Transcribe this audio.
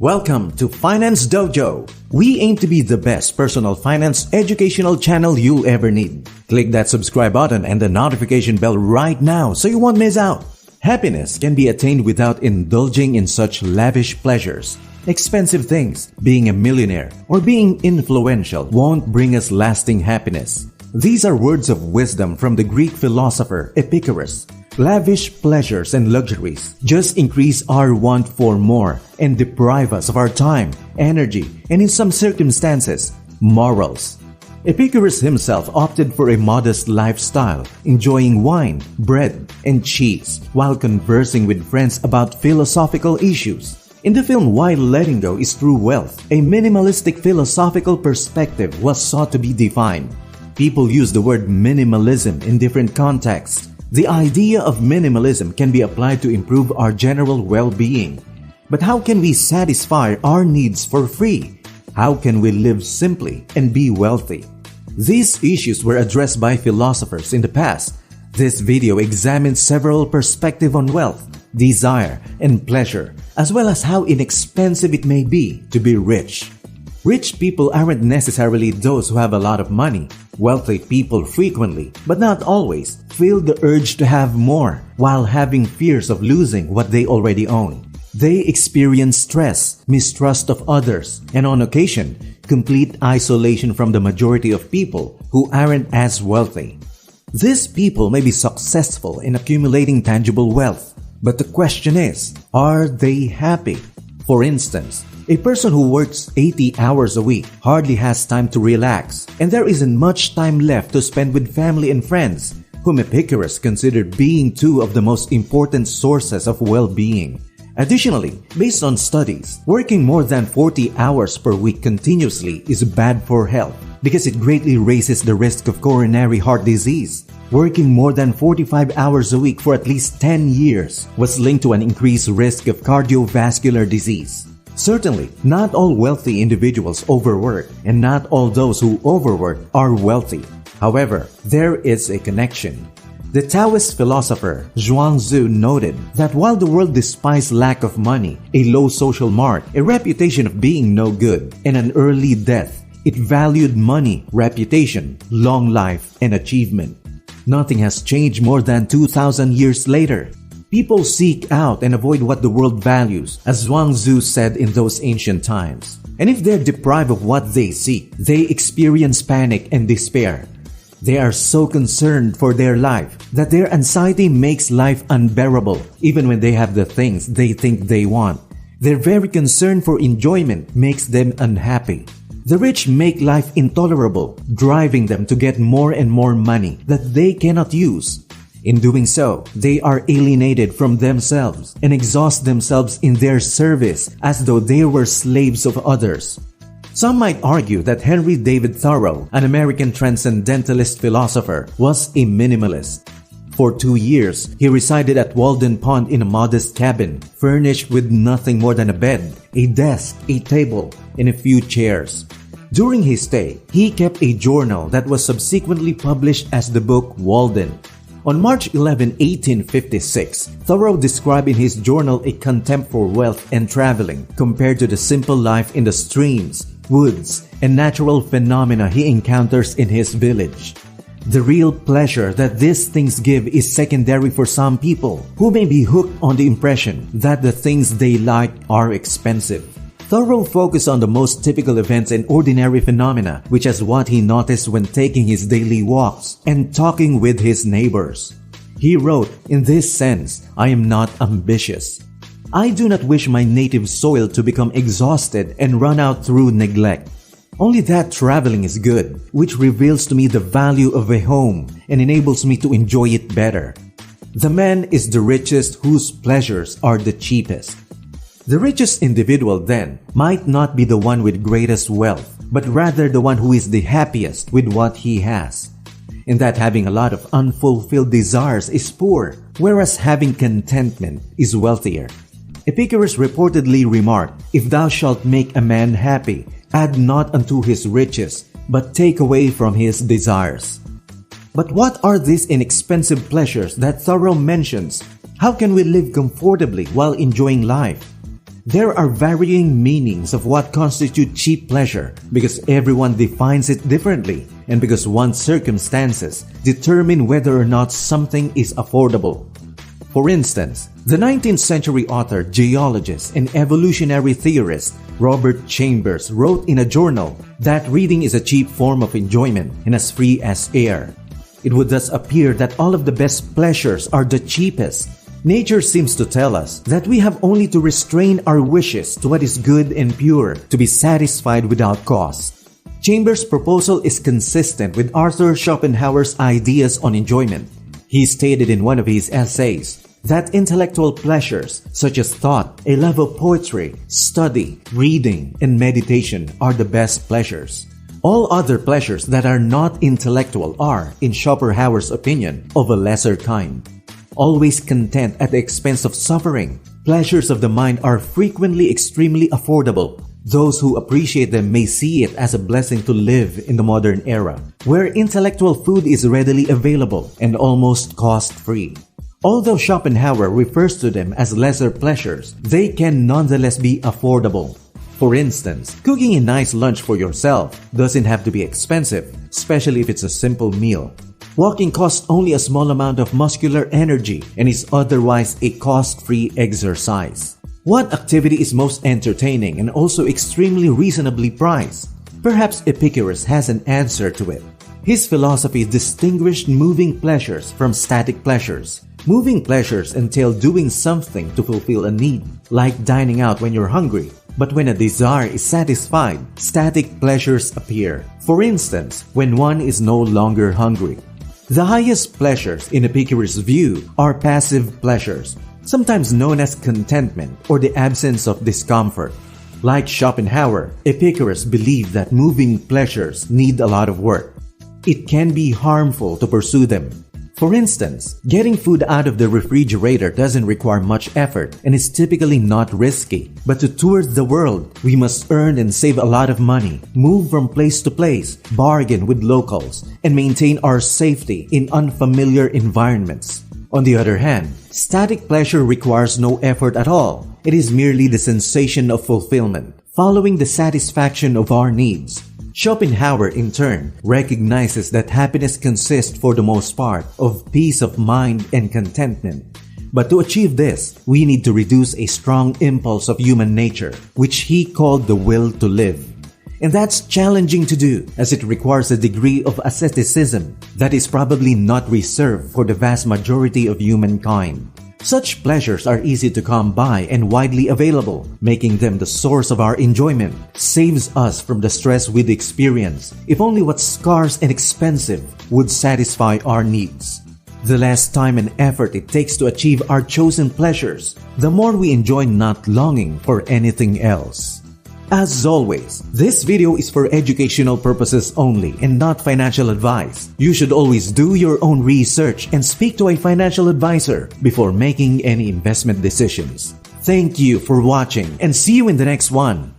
Welcome to Finance Dojo. We aim to be the best personal finance educational channel you'll ever need. Click that subscribe button and the notification bell right now so you won't miss out. Happiness can be attained without indulging in such lavish pleasures. Expensive things, being a millionaire, or being influential won't bring us lasting happiness. These are words of wisdom from the Greek philosopher Epicurus. Lavish pleasures and luxuries just increase our want for more and deprive us of our time, energy, and in some circumstances, morals. Epicurus himself opted for a modest lifestyle, enjoying wine, bread, and cheese while conversing with friends about philosophical issues. In the film Why Letting Go is True Wealth, a minimalistic philosophical perspective was sought to be defined. People use the word minimalism in different contexts. The idea of minimalism can be applied to improve our general well-being. But how can we satisfy our needs for free? How can we live simply and be wealthy? These issues were addressed by philosophers in the past. This video examines several perspectives on wealth, desire, and pleasure, as well as how inexpensive it may be to be rich. Rich people aren't necessarily those who have a lot of money. Wealthy people frequently, but not always, feel the urge to have more while having fears of losing what they already own. They experience stress, mistrust of others, and on occasion, complete isolation from the majority of people who aren't as wealthy. These people may be successful in accumulating tangible wealth, but the question is, are they happy? For instance, a person who works 80 hours a week hardly has time to relax, and there isn't much time left to spend with family and friends, whom Epicurus considered being two of the most important sources of well-being. Additionally, based on studies, working more than 40 hours per week continuously is bad for health because it greatly raises the risk of coronary heart disease. Working more than 45 hours a week for at least 10 years was linked to an increased risk of cardiovascular disease. Certainly, not all wealthy individuals overwork, and not all those who overwork are wealthy. However, there is a connection. The Taoist philosopher Zhuangzi noted that while the world despised lack of money, a low social mark, a reputation of being no good, and an early death, it valued money, reputation, long life, and achievement. Nothing has changed more than 2,000 years later. People seek out and avoid what the world values, as Zhuangzi said in those ancient times. And if they're deprived of what they seek, they experience panic and despair. They are so concerned for their life that their anxiety makes life unbearable, even when they have the things they think they want. Their very concern for enjoyment makes them unhappy. The rich make life intolerable, driving them to get more and more money that they cannot use. In doing so, they are alienated from themselves and exhaust themselves in their service as though they were slaves of others. Some might argue that Henry David Thoreau, an American transcendentalist philosopher, was a minimalist. For 2 years, he resided at Walden Pond in a modest cabin, furnished with nothing more than a bed, a desk, a table, and a few chairs. During his stay, he kept a journal that was subsequently published as the book Walden. On March 11, 1856, Thoreau described in his journal a contempt for wealth and traveling compared to the simple life in the streams, woods, and natural phenomena he encounters in his village. The real pleasure that these things give is secondary for some people who may be hooked on the impression that the things they like are expensive. Thoreau focused on the most typical events and ordinary phenomena, which is what he noticed when taking his daily walks and talking with his neighbors. He wrote, "In this sense, I am not ambitious. I do not wish my native soil to become exhausted and run out through neglect. Only that traveling is good, which reveals to me the value of a home and enables me to enjoy it better. The man is the richest whose pleasures are the cheapest." The richest individual, then, might not be the one with greatest wealth, but rather the one who is the happiest with what he has. In that having a lot of unfulfilled desires is poor, whereas having contentment is wealthier. Epicurus reportedly remarked, "If thou shalt make a man happy, add not unto his riches, but take away from his desires." But what are these inexpensive pleasures that Thoreau mentions? How can we live comfortably while enjoying life? There are varying meanings of what constitutes cheap pleasure because everyone defines it differently and because one's circumstances determine whether or not something is affordable. For instance, the 19th century author, geologist, and evolutionary theorist Robert Chambers wrote in a journal that reading is a cheap form of enjoyment and as free as air. It would thus appear that all of the best pleasures are the cheapest. Nature seems to tell us that we have only to restrain our wishes to what is good and pure to be satisfied without cost. Chambers' proposal is consistent with Arthur Schopenhauer's ideas on enjoyment. He stated in one of his essays that intellectual pleasures such as thought, a love of poetry, study, reading, and meditation are the best pleasures. All other pleasures that are not intellectual are, in Schopenhauer's opinion, of a lesser kind. Always content at the expense of suffering, pleasures of the mind are frequently extremely affordable. Those who appreciate them may see it as a blessing to live in the modern era, where intellectual food is readily available and almost cost-free. Although Schopenhauer refers to them as lesser pleasures, they can nonetheless be affordable. For instance, cooking a nice lunch for yourself doesn't have to be expensive, especially if it's a simple meal. Walking costs only a small amount of muscular energy and is otherwise a cost-free exercise. What activity is most entertaining and also extremely reasonably priced? Perhaps Epicurus has an answer to it. His philosophy distinguished moving pleasures from static pleasures. Moving pleasures entail doing something to fulfill a need, like dining out when you're hungry. But when a desire is satisfied, static pleasures appear. For instance, when one is no longer hungry. The highest pleasures in Epicurus' view are passive pleasures, sometimes known as contentment or the absence of discomfort. Like Schopenhauer, Epicurus believed that moving pleasures need a lot of work. It can be harmful to pursue them. For instance, getting food out of the refrigerator doesn't require much effort and is typically not risky. But to tour the world, we must earn and save a lot of money, move from place to place, bargain with locals, and maintain our safety in unfamiliar environments. On the other hand, static pleasure requires no effort at all. It is merely the sensation of fulfillment, following the satisfaction of our needs. Schopenhauer, in turn, recognizes that happiness consists for the most part of peace of mind and contentment. But to achieve this, we need to reduce a strong impulse of human nature, which he called the will to live. And that's challenging to do, as it requires a degree of asceticism that is probably not reserved for the vast majority of humankind. Such pleasures are easy to come by and widely available, making them the source of our enjoyment, saves us from the stress we'd experience if only what's scarce and expensive would satisfy our needs. The less time and effort it takes to achieve our chosen pleasures, the more we enjoy not longing for anything else. As always, this video is for educational purposes only and not financial advice. You should always do your own research and speak to a financial advisor before making any investment decisions. Thank you for watching and see you in the next one.